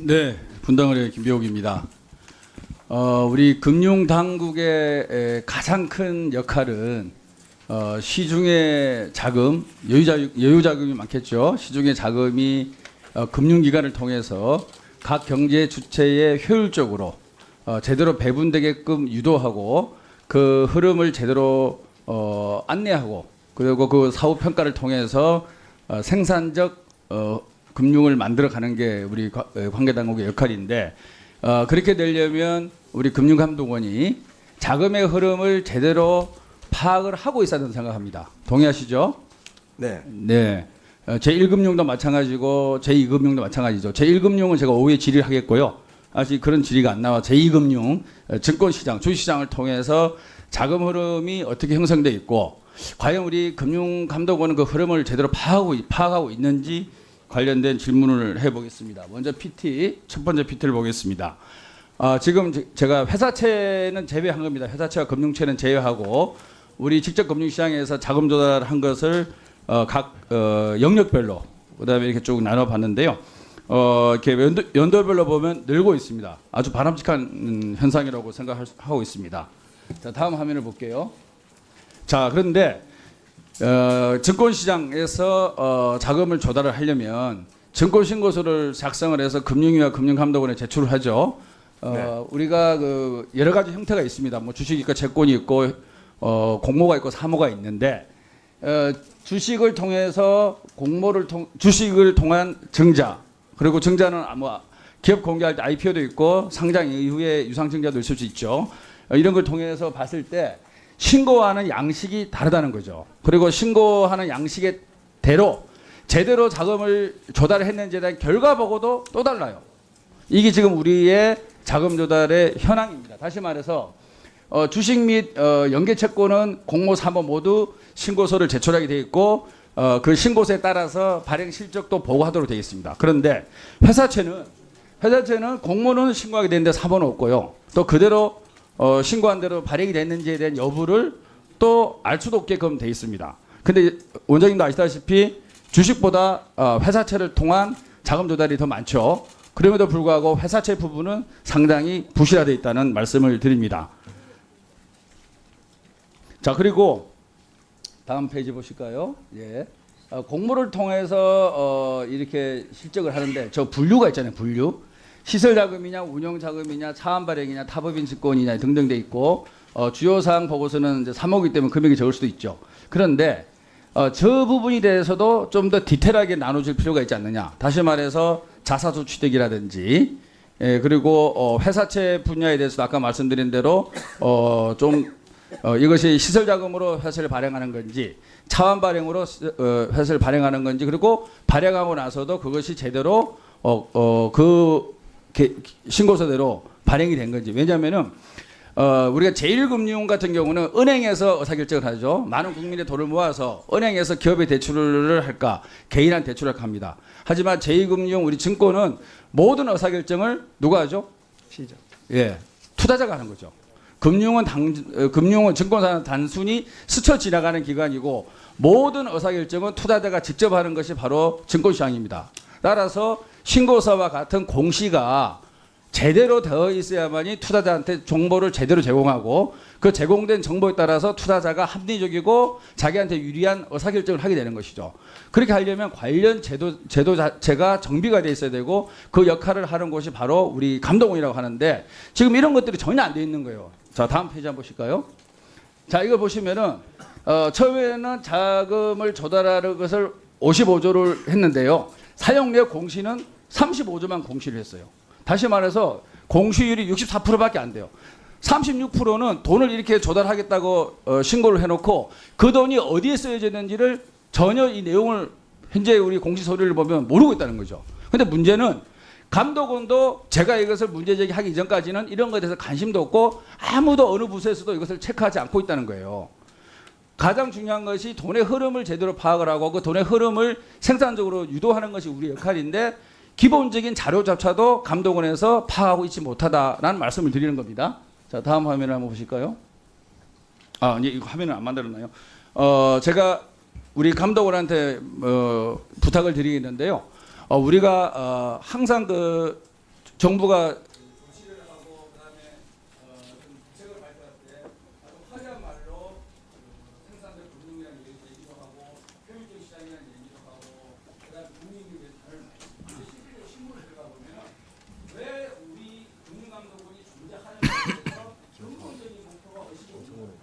네, 분당을의 김병욱입니다. 우리 금융당국의 가장 큰 역할은 시중의 자금, 여유자금이 많겠죠. 시중의 자금이 금융기관을 통해서 각 경제 주체에 효율적으로 제대로 배분되게끔 유도하고 그 흐름을 제대로 안내하고 그리고 그 사후 평가를 통해서 생산적 금융을 만들어가는 게 우리 관계당국의 역할인데 그렇게 되려면 우리 금융감독원이 자금의 흐름을 제대로 파악을 하고 있어야 된다고 생각합니다. 동의하시죠? 네. 네. 제1금융도 마찬가지고 제2금융도 마찬가지죠. 제1금융은 제가 오후에 질의하겠고요. 아직 그런 질의가 안 나와. 제2금융, 증권시장, 주식시장을 통해서 자금 흐름이 어떻게 형성돼 있고 과연 우리 금융감독원은 그 흐름을 제대로 파악하고 있는지 관련된 질문을 해보겠습니다. 먼저 PT, 첫 번째 PT를 보겠습니다. 지금 제가 회사채는 제외한 겁니다. 회사채와 금융채는 제외하고 우리 직접 금융시장에서 자금 조달한 것을 각 영역별로 그다음에 이렇게 쭉 나눠봤는데요. 이렇게 연도별로 보면 늘고 있습니다. 아주 바람직한 현상이라고 생각하고 있습니다. 자, 다음 화면을 볼게요. 자, 그런데 증권시장에서 자금을 조달을 하려면 증권신고서를 작성을 해서 금융위와 금융감독원에 제출을 하죠. 네. 우리가 그 여러 가지 형태가 있습니다. 뭐 주식이 있고 채권이 있고 공모가 있고 사모가 있는데 주식을 통해서 주식을 통한 증자 그리고 증자는 뭐 기업 공개할 때 IPO도 있고 상장 이후에 유상증자도 있을 수 있죠. 이런 걸 통해서 봤을 때 신고하는 양식이 다르다는 거죠. 그리고 신고하는 양식에 대로 제대로 자금을 조달했는지에 대한 결과 보고도 또 달라요. 이게 지금 우리의 자금 조달의 현황입니다. 다시 말해서 주식 및 연계채권은 공모, 사모 모두 신고서를 제출하게 되어 있고 그 신고서에 따라서 발행 실적도 보고하도록 되어 있습니다. 그런데 회사채는 공모는 신고하게 되는데 사모는 없고요. 또 그대로 신고한 대로 발행이 됐는지에 대한 여부를 또 알 수도 없게끔 되어 있습니다. 근데 원장님도 아시다시피 주식보다 회사채를 통한 자금 조달이 더 많죠. 그럼에도 불구하고 회사채 부분은 상당히 부실화되어 있다는 말씀을 드립니다. 자, 그리고 다음 페이지 보실까요? 예. 공모를 통해서 이렇게 실적을 하는데 저 분류가 있잖아요. 분류. 시설 자금이냐, 운영 자금이냐, 차환 발행이냐, 타법인 증권이냐 등등 돼 있고 주요 사항 보고서는 이제 3호기 때문에 금액이 적을 수도 있죠. 그런데 저 부분에 대해서도 좀 더 디테일하게 나눠줄 필요가 있지 않느냐. 다시 말해서 자사주 취득이라든지 그리고 회사채 분야에 대해서도 아까 말씀드린 대로 이것이 시설 자금으로 회사를 발행하는 건지 차환 발행으로 회사를 발행하는 건지 그리고 발행하고 나서도 그것이 제대로 신고서대로 발행이 된 건지. 왜냐하면은 우리가 제1금융 같은 경우는 은행에서 의사결정을 하죠. 많은 국민의 돈을 모아서 은행에서 기업에 대출을 할까 개인한테 대출을 할까 합니다. 하지만 제2금융 우리 증권은 모든 의사결정을 누가 하죠? 시죠. 예, 투자자가 하는 거죠. 금융은 증권사는 단순히 스쳐 지나가는 기관이고 모든 의사결정은 투자자가 직접 하는 것이 바로 증권시장입니다. 따라서 신고서와 같은 공시가 제대로 되어 있어야만이 투자자한테 정보를 제대로 제공하고 그 제공된 정보에 따라서 투자자가 합리적이고 자기한테 유리한 의사결정을 하게 되는 것이죠. 그렇게 하려면 관련 제도 자체가 정비가 돼 있어야 되고 그 역할을 하는 곳이 바로 우리 감독원이라고 하는데 지금 이런 것들이 전혀 안 돼 있는 거예요. 자, 다음 페이지 한번 보실까요? 자, 이거 보시면은 처음에는 자금을 조달하는 것을 55조를 했는데요. 사용력 공시는 35조만 공시를 했어요. 다시 말해서 공시율이 64%밖에 안 돼요. 36%는 돈을 이렇게 조달하겠다고 신고를 해놓고 그 돈이 어디에 쓰여졌는지를 전혀 이 내용을 현재 우리 공시 서류를 보면 모르고 있다는 거죠. 근데 문제는 감독원도 제가 이것을 문제제기하기 이전까지는 이런 것에 대해서 관심도 없고 아무도 어느 부서에서도 이것을 체크하지 않고 있다는 거예요. 가장 중요한 것이 돈의 흐름을 제대로 파악을 하고 그 돈의 흐름을 생산적으로 유도하는 것이 우리 역할인데 기본적인 자료조차도 감독원에서 파악하고 있지 못하다라는 말씀을 드리는 겁니다. 자, 다음 화면을 한번 보실까요? 이제 이거 화면을 안 만들었나요? 제가 우리 감독원한테 부탁을 드리겠는데요. 우리가 항상 정부가 조치를 하고 그다음에 좀 대책을 발표할 때 아주 화려한 말로 생산자 금융이라는 얘기도 하고 효율적 시장이라는 얘기도 하고 그다음에 국민이 위해 다른 이제 실제로 신문을 들어가 보면 왜 우리 금융감독원이 존재하는 것에 대해서 근본적인 목표가 의식이 없는 거예요.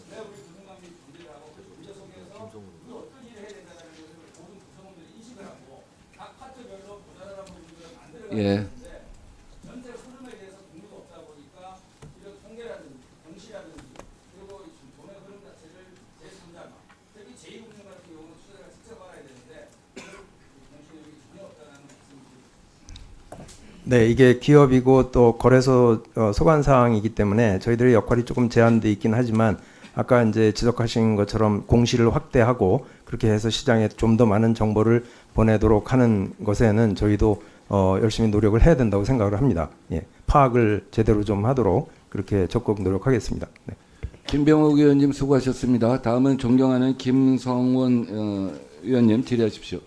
왜 우리 금융감독원이 존재를 하고 그 존재 속에서 우리 어떤 일을 해야 된다는 것을 모든 구성원들이 인식을 하고 각 파트별로 모자란 부분들을 만들어가는 건데 전체 흐름에 대해서 공부가 없다 보니까 이런 통계라든지 공시라든지 그리고 지금 돈의 흐름 자체를 제3자가 특히 제2금융 같은 경우는 투자자가 직접 알아야 되는데 그 공시력이 전혀 없다는 말씀을 네, 이게 기업이고 또 거래소 소관 사항이기 때문에 저희들의 역할이 조금 제한돼 있긴 하지만 아까 이제 지적하신 것처럼 공시를 확대하고 그렇게 해서 시장에 좀 더 많은 정보를 보내도록 하는 것에는 저희도 열심히 노력을 해야 된다고 생각을 합니다. 예, 파악을 제대로 좀 하도록 그렇게 적극 노력하겠습니다. 네. 김병욱 의원님 수고하셨습니다. 다음은 존경하는 김성원 의원님 질의하십시오.